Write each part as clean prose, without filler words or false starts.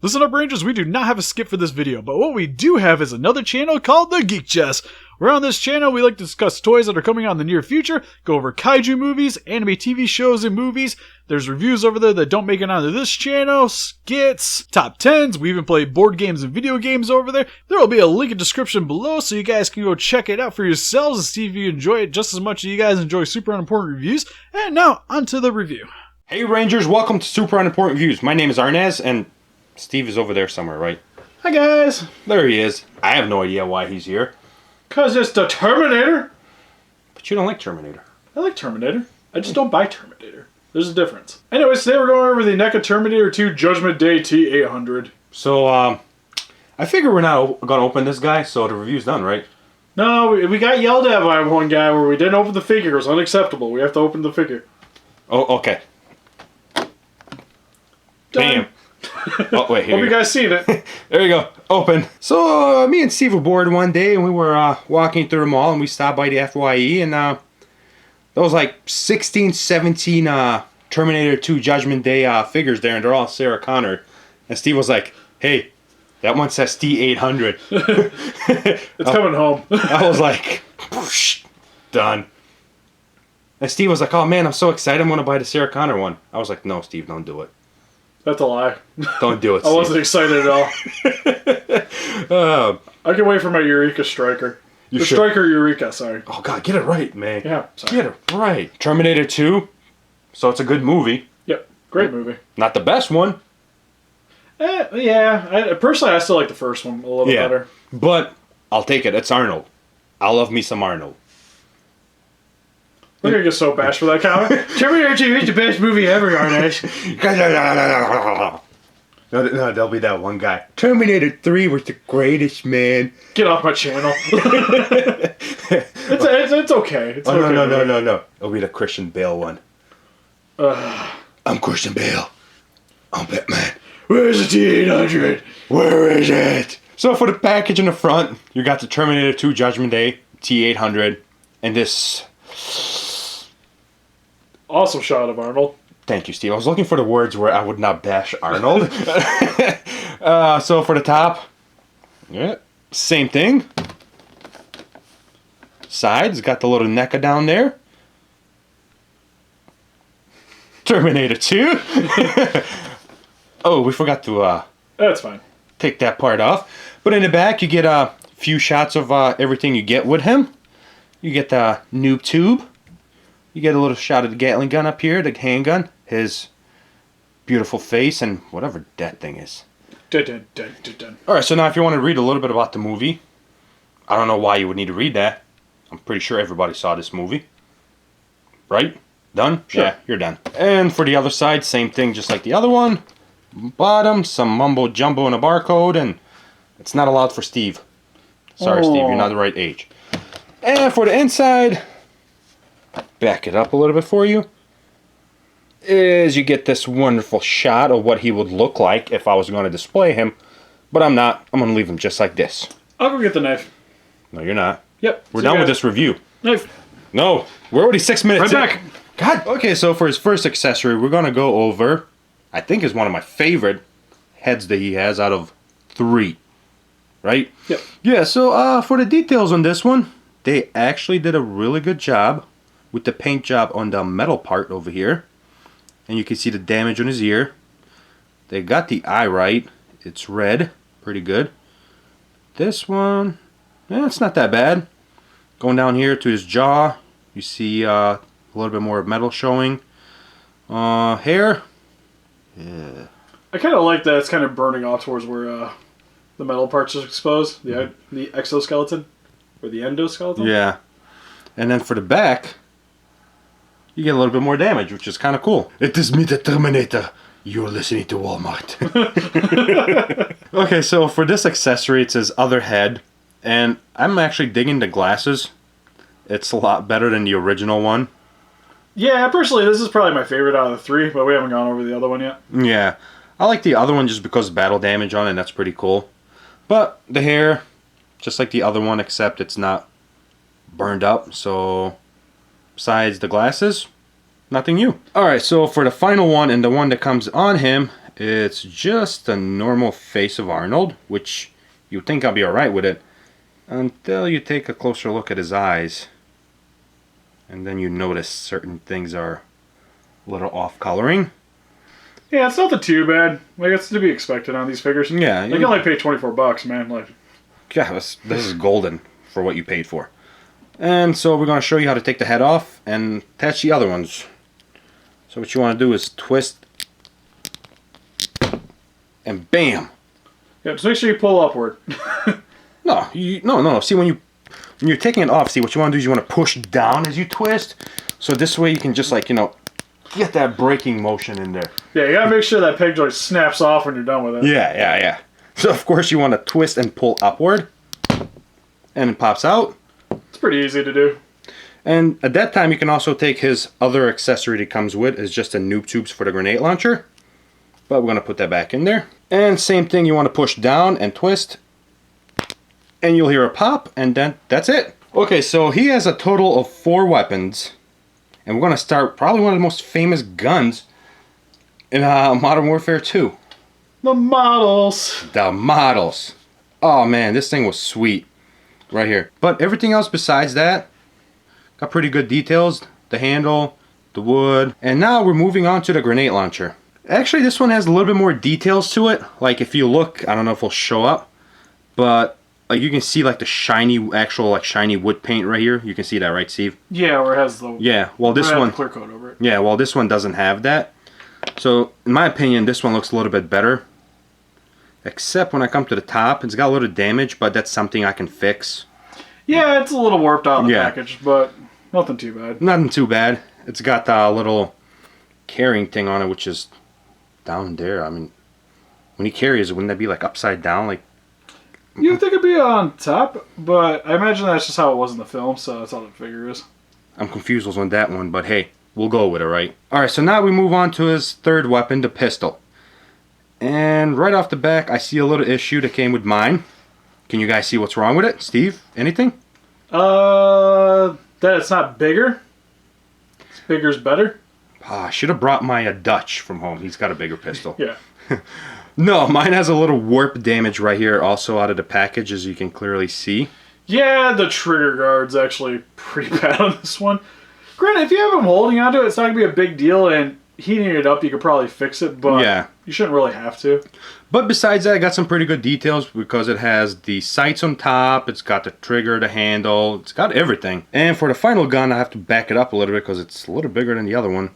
Listen up, Rangers, we do not have a skip for this video, but what we do have is another channel called The Geek Chest. Where on this channel, we like to discuss toys that are coming out in the near future, go over kaiju movies, anime TV shows and movies. There's reviews over there that don't make it onto this channel, skits, top 10s, we even play board games and video games over there. There will be a link in the description below so you guys can go check it out for yourselves and see if you enjoy it just as much as you guys enjoy super unimportant reviews. And now, onto the review. Hey Rangers, welcome to Super Unimportant Reviews. My name is Arnes, and Steve is over there somewhere, right? Hi guys! There he is. I have no idea why he's here. Cause it's the Terminator! But you don't like Terminator. I like Terminator. I just don't buy Terminator. There's a difference. Anyways, today we're going over the Neca Terminator 2 Judgment Day T-800. So, I figure we're not going to open this guy, so the review's done, right? No, we got yelled at by one guy where we didn't open the figure. It was unacceptable. We have to open the figure. Oh, okay. Done. Damn. Oh, wait, here Hope you guys seen it. There you go. Open. So, me and Steve were bored one day, and we were walking through the mall, and we stopped by the FYE, and there was like 16, 17 Terminator 2 Judgment Day figures there, and they're all Sarah Connor. And Steve was like, hey, that one says T-800. It's coming home. I was like, done. And Steve was like, oh man, I'm so excited, I'm going to buy the Sarah Connor one. I was like, no, Steve, don't do it. That's a lie. Don't do it, Steve. I wasn't excited at all. I can wait for my Eureka Striker. The Striker Eureka, sorry. Oh god, get it right, man. Yeah, sorry. Get it right. Terminator 2, so it's a good movie. Yep, great movie. Not the best one. Yeah, personally I still like the first one a little better. But I'll take it, it's Arnold. I love me some Arnold. We're gonna get so bashed for that comment. Terminator 2 is the best movie ever, Arnes. No, there'll be that one guy. Terminator 3 was the greatest, man. Get off my channel. it's okay. It's okay. No. It'll be the Christian Bale one. I'm Christian Bale. I'm Batman. Where's the T-800? Where is it? So for the package in the front, you got the Terminator 2 Judgment Day T-800 and this awesome shot of Arnold. Thank you, Steve. I was looking for the words where I would not bash Arnold. So for the top, yeah, same thing. Sides, got the little Neca down there. Terminator 2. Oh, we forgot to that's fine. Take that part off. But in the back, you get a few shots of everything you get with him. You get the noob tube. You get a little shot of the Gatling gun up here, the handgun, his beautiful face, and whatever that thing is. Alright, so now if you want to read a little bit about the movie, I don't know why you would need to read that. I'm pretty sure everybody saw this movie. Right? Done? Sure. Yeah, you're done. And for the other side, same thing just like the other one. Bottom, some mumbo jumbo and a barcode, and it's not allowed for Steve. Sorry, Steve, you're not the right age. And for the inside, back it up a little bit for you, is you get this wonderful shot of what he would look like if I was going to display him, but I'm not. I'm going to leave him just like this. I'll go get the knife. No, you're not. Yep. We're done with this review. Knife. No, we're already 6 minutes Right in. back. God. Okay, so for his first accessory, we're going to go over, I think is one of my favorite heads that he has out of 3. Right? Yep. Yeah, so for the details on this one, they actually did a really good job with the paint job on the metal part over here. And you can see the damage on his ear. They got the eye right. It's red. Pretty good. This one, it's not that bad. Going down here to his jaw, you see a little bit more metal showing. Hair. Yeah. I kind of like that it's kind of burning off towards where the metal parts are exposed. The exoskeleton. Or the endoskeleton. Yeah. And then for the back, you get a little bit more damage, which is kind of cool. It is me, the Terminator. You're listening to Walmart. Okay, so for this accessory, it's his other head. And I'm actually digging the glasses. It's a lot better than the original one. Yeah, personally, this is probably my favorite out of the 3, but we haven't gone over the other one yet. Yeah. I like the other one just because of battle damage on it, and that's pretty cool. But the hair, just like the other one, except it's not burned up, so besides the glasses, nothing new. Alright, so for the final one and the one that comes on him, It's just a normal face of Arnold, which you'd think I'll be alright with it, until you take a closer look at his eyes. And then you notice certain things are a little off-coloring. Yeah, it's nothing too bad. Like, it's to be expected on these figures. Yeah. Like, you only pay $24, man. Like, yeah, this is golden for what you paid for. And so we're going to show you how to take the head off and attach the other ones. So what you want to do is twist, and bam! yeah, just make sure you pull upward. No. See, when you're taking it off, see, what you want to do is you want to push down as you twist. So this way you can just, like, you know, get that braking motion in there. Yeah, you gotta make sure that peg joint snaps off when you're done with it. Yeah. So of course you want to twist and pull upward, and it pops out. It's pretty easy to do. And at that time you can also take his other accessory that comes with, is just a noob tubes for the grenade launcher. But we're going to put that back in there. And same thing, you want to push down and twist, and you'll hear a pop, and then that's it. Okay, so he has a total of 4 weapons. And we're going to start probably one of the most famous guns in Modern Warfare 2. The models. The models. Oh man, this thing was sweet. Right here. But everything else besides that, got pretty good details. The handle, the wood. And now we're moving on to the grenade launcher. Actually, this one has a little bit more details to it. Like if you look, I don't know if it'll show up, but like you can see like the shiny, actual like shiny wood paint right here. You can see that, right, Steve? Yeah, where it has the well this one clear coat over it. Yeah, well this one doesn't have that. So in my opinion, this one looks a little bit better. Except when I come to the top, it's got a little damage, but that's something I can fix. Yeah, it's a little warped out in the package, but nothing too bad. Nothing too bad. It's got a little carrying thing on it, which is down there. I mean, when he carries it, wouldn't that be like upside down? Like you would think it'd be on top, but I imagine that's just how it was in the film, so that's how the figure is. I'm confused on that one, but hey, we'll go with it, right? Alright, so now we move on to his third weapon, the pistol. And right off the back, I see a little issue that came with mine. Can you guys see what's wrong with it? Steve, anything? That it's not bigger. It's bigger's better. I should have brought my Dutch from home. He's got a bigger pistol. Yeah. No, mine has a little warp damage right here also out of the package, as you can clearly see. Yeah, the trigger guard's actually pretty bad on this one. Granted, if you have him holding onto it, it's not going to be a big deal, and heating it up, you could probably fix it, but yeah, you shouldn't really have to. But besides that, I got some pretty good details because it has the sights on top, it's got the trigger, the handle, it's got everything. And for the final gun, I have to back it up a little bit because it's a little bigger than the other one.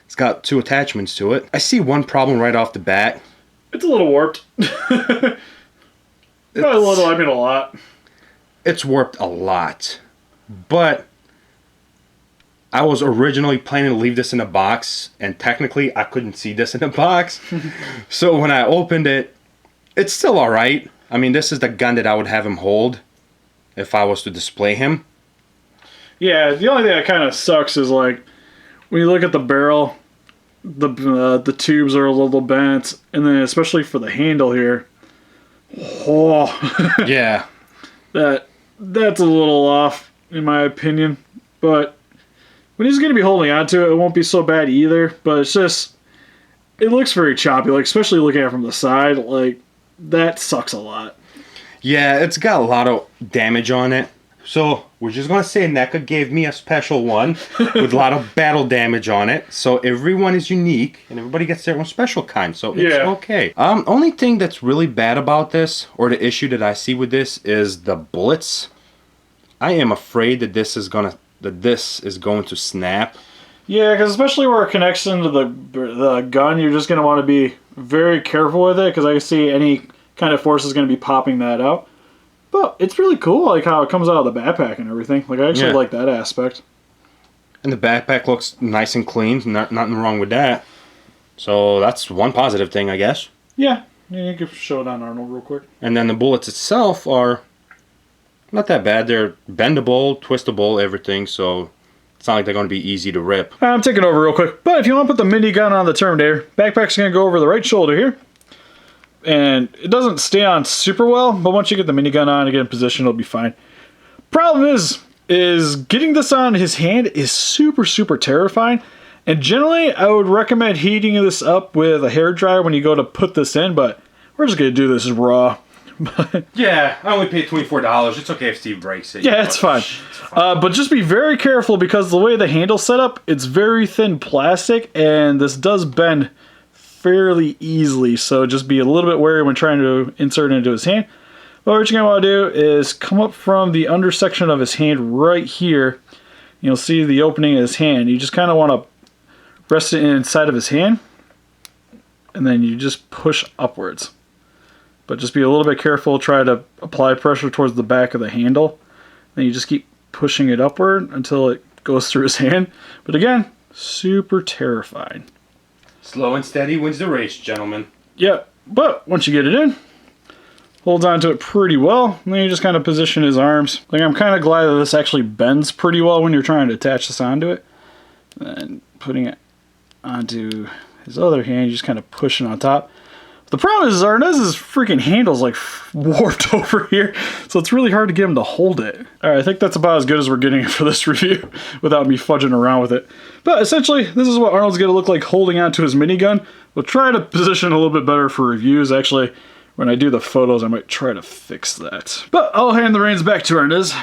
It's got 2 attachments to it. I see one problem right off the bat. It's a little warped. Not a little, I mean a lot. It's warped a lot. But I was originally planning to leave this in a box, and technically I couldn't see this in a box. So when I opened it, it's still alright. I mean, this is the gun that I would have him hold if I was to display him. Yeah, the only thing that kind of sucks is like when you look at the barrel, the tubes are a little bent, and then especially for the handle here. Oh, yeah. That's a little off in my opinion, but when he's going to be holding onto it, it won't be so bad either. But it's just, it looks very choppy, like especially looking at it from the side, like that sucks a lot. Yeah, it's got a lot of damage on it. So we're just going to say Neca gave me a special one with a lot of battle damage on it. So everyone is unique and everybody gets their own special kind. So it's okay. Only thing that's really bad about this, or the issue that I see with this, is the bullets. I am afraid that this is going to snap. Yeah, because especially where it connects into the gun, you're just going to want to be very careful with it, because I can see any kind of force is going to be popping that out. But it's really cool, like how it comes out of the backpack and everything. Like I actually like that aspect. And the backpack looks nice and clean. Nothing wrong with that. So that's one positive thing, I guess. Yeah, you can show it on Arnold real quick. And then the bullets itself are not that bad. They're bendable, twistable, everything. So it's not like they're going to be easy to rip. I'm taking over real quick. But if you want to put the minigun on the Terminator, backpack's going to go over the right shoulder here. And it doesn't stay on super well, but once you get the minigun on and get in position, it'll be fine. Problem is getting this on his hand is super, super terrifying. And generally, I would recommend heating this up with a hairdryer when you go to put this in, but we're just going to do this raw. Yeah, I only paid $24. It's okay if Steve breaks it. Yeah, it's fine. But just be very careful because the way the handle's set up, it's very thin plastic, and this does bend fairly easily, so just be a little bit wary when trying to insert it into his hand. But what you're going to want to do is come up from the under section of his hand right here. You'll see the opening of his hand. You just kind of want to rest it inside of his hand, and then you just push upwards. But just be a little bit careful. Try to apply pressure towards the back of the handle. Then you just keep pushing it upward until it goes through his hand. But again, super terrifying. Slow and steady wins the race, gentlemen. Yeah, but once you get it in, holds on to it pretty well. And then you just kind of position his arms. Like, I'm kind of glad that this actually bends pretty well when you're trying to attach this onto it. And putting it onto his other hand, you just kind of push it on top. The problem is Arnes's freaking handle's like warped over here, so it's really hard to get him to hold it. Alright, I think that's about as good as we're getting for this review without me fudging around with it. But essentially, this is what Arnold's going to look like holding onto his minigun. We'll try to position a little bit better for reviews. Actually, when I do the photos, I might try to fix that. But I'll hand the reins back to Arnes.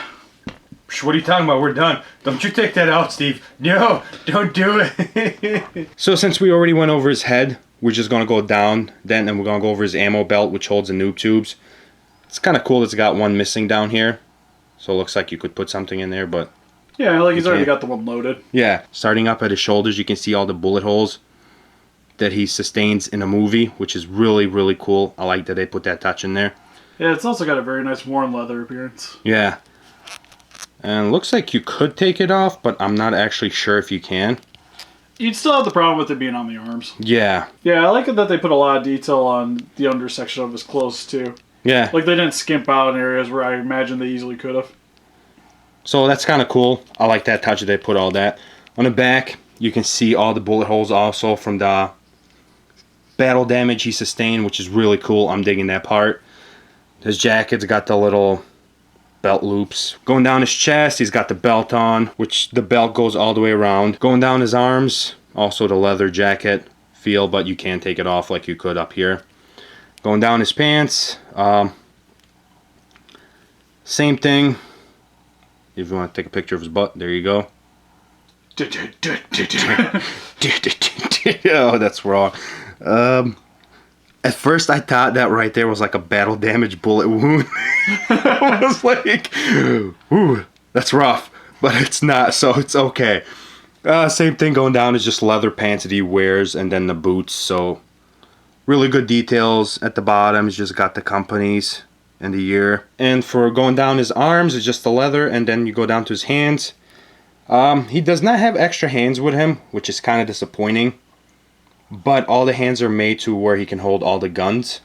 What are you talking about? We're done. Don't you take that out, Steve. No, don't do it. So since we already went over his head, we're just going to go down then, and we're going to go over his ammo belt, which holds the noob tubes. It's kind of cool that it's got one missing down here. So it looks like you could put something in there, but... Yeah, like he's already got the one loaded. Yeah. Starting up at his shoulders, you can see all the bullet holes that he sustains in a movie, which is really, really cool. I like that they put that touch in there. Yeah, it's also got a very nice worn leather appearance. Yeah. And it looks like you could take it off, but I'm not actually sure if you can. You'd still have the problem with it being on the arms. Yeah. Yeah, I like it that they put a lot of detail on the undersection of his clothes, too. Yeah. Like, they didn't skimp out in areas where I imagine they easily could have. So that's kind of cool. I like that touch that they put all that. On the back, you can see all the bullet holes also from the battle damage he sustained, which is really cool. I'm digging that part. His jacket's got the little belt loops. Going down his chest, he's got the belt on, which the belt goes all the way around. Going down his arms, also the leather jacket feel, but you can take it off like you could up here. Going down his pants, same thing. If you want to take a picture of his butt, there you go. Oh, that's wrong. At first I thought that right there was like a battle damage bullet wound. I was like, ooh, that's rough. But it's not, so it's okay. Same thing going down is just leather pants that he wears, and then the boots. So really good details at the bottom. He's just got the companies and the year. And for going down his arms, it's just the leather, and then you go down to his hands. He does not have extra hands with him, which is kind of disappointing. But all the hands are made to where he can hold all the guns.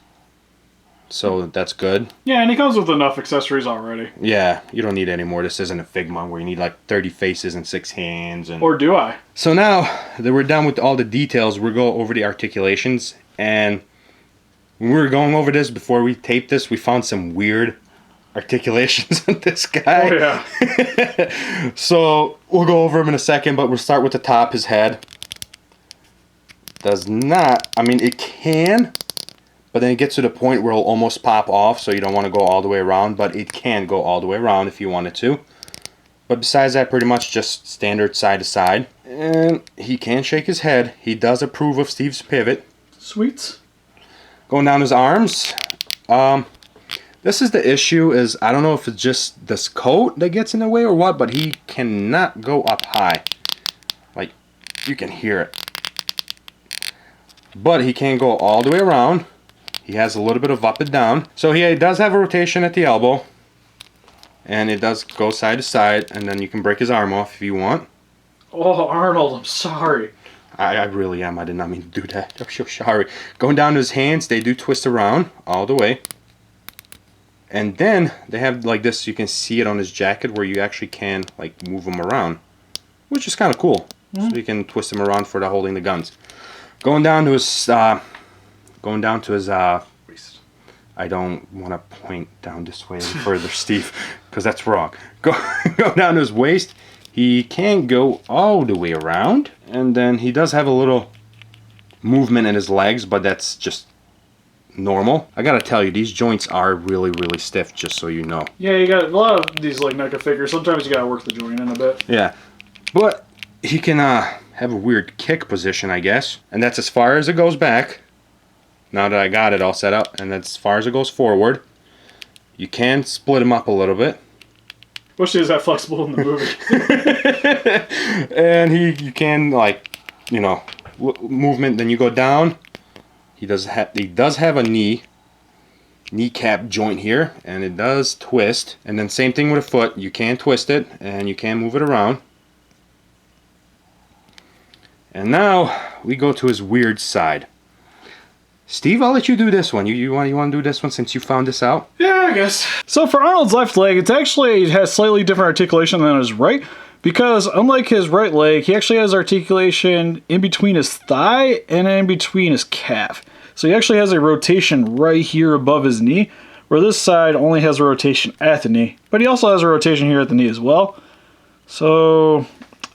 So that's good. Yeah, and he comes with enough accessories already. Yeah, you don't need any more. This isn't a Figma where you need like 30 faces and 6 hands. Or do I? So now that we're done with all the details, we'll go over the articulations. And when we were going over this before we taped this, we found some weird articulations on this guy. Oh, yeah. So we'll go over him in a second, but we'll start with the top, his head. Does not, I mean, it can, but then it gets to the point where it'll almost pop off, so you don't want to go all the way around, but it can go all the way around if you wanted to. But besides that, pretty much just standard side to side. And he can shake his head. He does approve of Steve's pivot. Sweet. Going down his arms. This is the issue, is I don't know if it's just this coat that gets in the way or what, but he cannot go up high. Like, you can hear it. But he can go all the way around. He has a little bit of up and down. So he does have a rotation at the elbow. And it does go side to side. And then you can break his arm off if you want. Oh, Arnold, I'm sorry. I really am. I did not mean to do that. I'm so sorry. Going down to his hands, they do twist around all the way. And then they have like this. You can see it on his jacket where you actually can like move them around. Which is kind of cool. So you can twist them around for the holding the guns. Going down to his waist. I don't want to point down this way any further, Steve, because that's wrong. Go down to his waist. He can't go all the way around. And then he does have a little movement in his legs, but that's just normal. I gotta tell you, these joints are really, really stiff, just so you know. Yeah, you got a lot of these like Neca figures. Sometimes you gotta work the joint in a bit. Yeah, but he can have a weird kick position, I guess. And that's as far as it goes back. Now that I got it all set up, and that's as far as it goes forward. You can split him up a little bit. Wish he was that flexible in the movie. And you can, like, you know, movement. Then you go down. He does have a kneecap joint here, and it does twist. And then same thing with a foot. You can twist it, and you can move it around. And now we go to his weird side. Steve, I'll let you do this one. You want to do this one since you found this out? Yeah, I guess. So for Arnold's left leg, it has slightly different articulation than his right, because unlike his right leg, he actually has articulation in between his thigh and in between his calf. So he actually has a rotation right here above his knee, where this side only has a rotation at the knee. But he also has a rotation here at the knee as well. So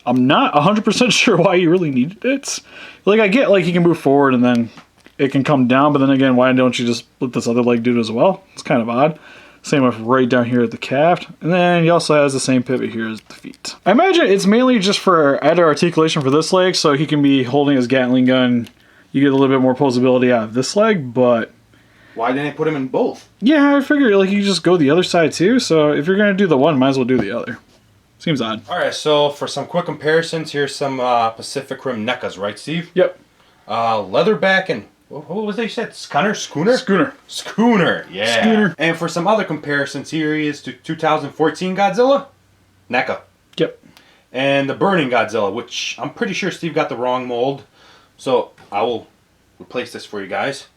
I'm not 100% sure why you really needed it. Like, I get like he can move forward and then it can come down, but then again, why don't you just let this other leg do it as well? It's kind of odd. Same with right down here at the calf. And then he also has the same pivot here as the feet. I imagine it's mainly just for added articulation for this leg, so he can be holding his Gatling gun. You get a little bit more posability out of this leg, but... Why didn't they put him in both? Yeah, I figured like you just go the other side too, so if you're going to do the one, might as well do the other. Seems odd. Alright, so for some quick comparisons, here's some Pacific Rim NECAs, right, Steve? Yep. Leatherback and... What was they said? Schooner? Schooner, yeah. Schooner. And for some other comparisons, here he is to 2014 Godzilla. NECA. Yep. And the Burning Godzilla, which I'm pretty sure Steve got the wrong mold. So I will replace this for you guys.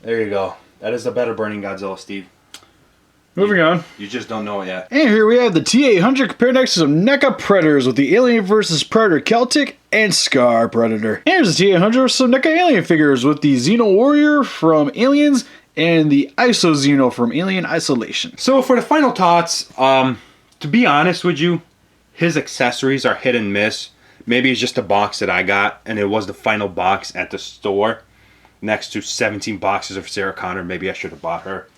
There you go. That is the better Burning Godzilla, Steve. Moving on. You just don't know it yet. And here we have the T-800 compared next to some NECA Predators with the Alien vs. Predator Celtic and Scar Predator. And here's the T-800 with some NECA Alien figures with the Xeno Warrior from Aliens and the Iso Xeno from Alien Isolation. So for the final thoughts, to be honest with you, his accessories are hit and miss. Maybe it's just a box that I got, and it was the final box at the store next to 17 boxes of Sarah Connor. Maybe I should have bought her.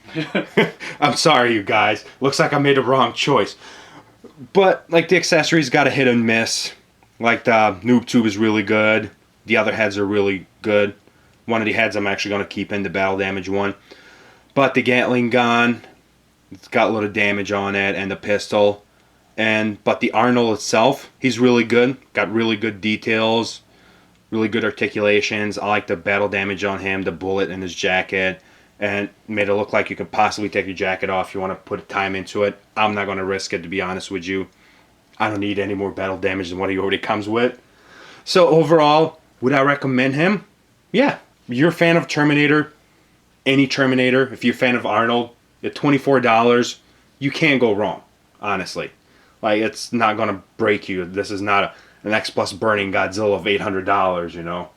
I'm sorry, you guys. Looks like I made a wrong choice. But, like, the accessories got a hit and miss. Like, the noob tube is really good. The other heads are really good. One of the heads I'm actually going to keep in, the battle damage one. But the Gatling gun, it's got a little damage on it, and the pistol. But the Arnold itself, he's really good. Got really good details. Really good articulations. I like the battle damage on him, the bullet in his jacket. And made it look like you could possibly take your jacket off if you want to put time into it. I'm not going to risk it, to be honest with you. I don't need any more battle damage than what he already comes with. So overall, would I recommend him? Yeah. If you're a fan of Terminator, any Terminator, if you're a fan of Arnold, at $24, you can't go wrong, honestly. Like, it's not going to break you. This is not an X Plus Burning Godzilla of $800, you know.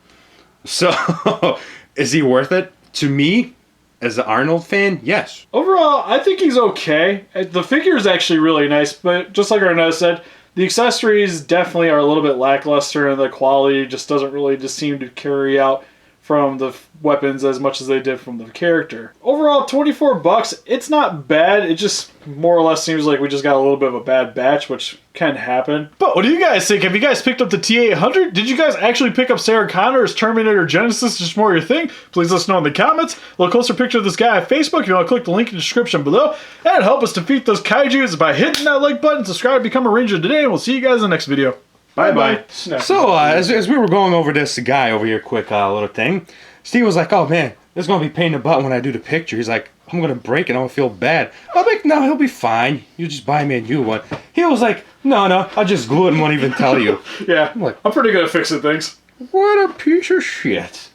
So, is he worth it? To me, as an Arnold fan, yes. Overall, I think he's okay. The figure is actually really nice, but just like Arnett said, the accessories definitely are a little bit lackluster, and the quality just doesn't really just seem to carry out from the weapons as much as they did from the character. Overall, $24, it's not bad. It just more or less seems like we just got a little bit of a bad batch, which can happen. But what do you guys think? Have you guys picked up the T-800? Did you guys actually pick up Sarah Connor's Terminator Genesis? Just more your thing? Please let us know in the comments. A little closer picture of this guy on Facebook. If you want to click the link in the description below. And help us defeat those kaijus by hitting that like button. Subscribe, become a ranger today, and we'll see you guys in the next video. Bye-bye. So, as we were going over this guy over here, quick little thing, Steve was like, oh man, this is going to be a pain in the butt when I do the picture. He's like, I'm going to break it, I'm going to feel bad. I'm like, no, he'll be fine. You just buy me a new one. He was like, no, I'll just glue it and won't even tell you. Yeah, I'm pretty good at fixing things. What a piece of shit.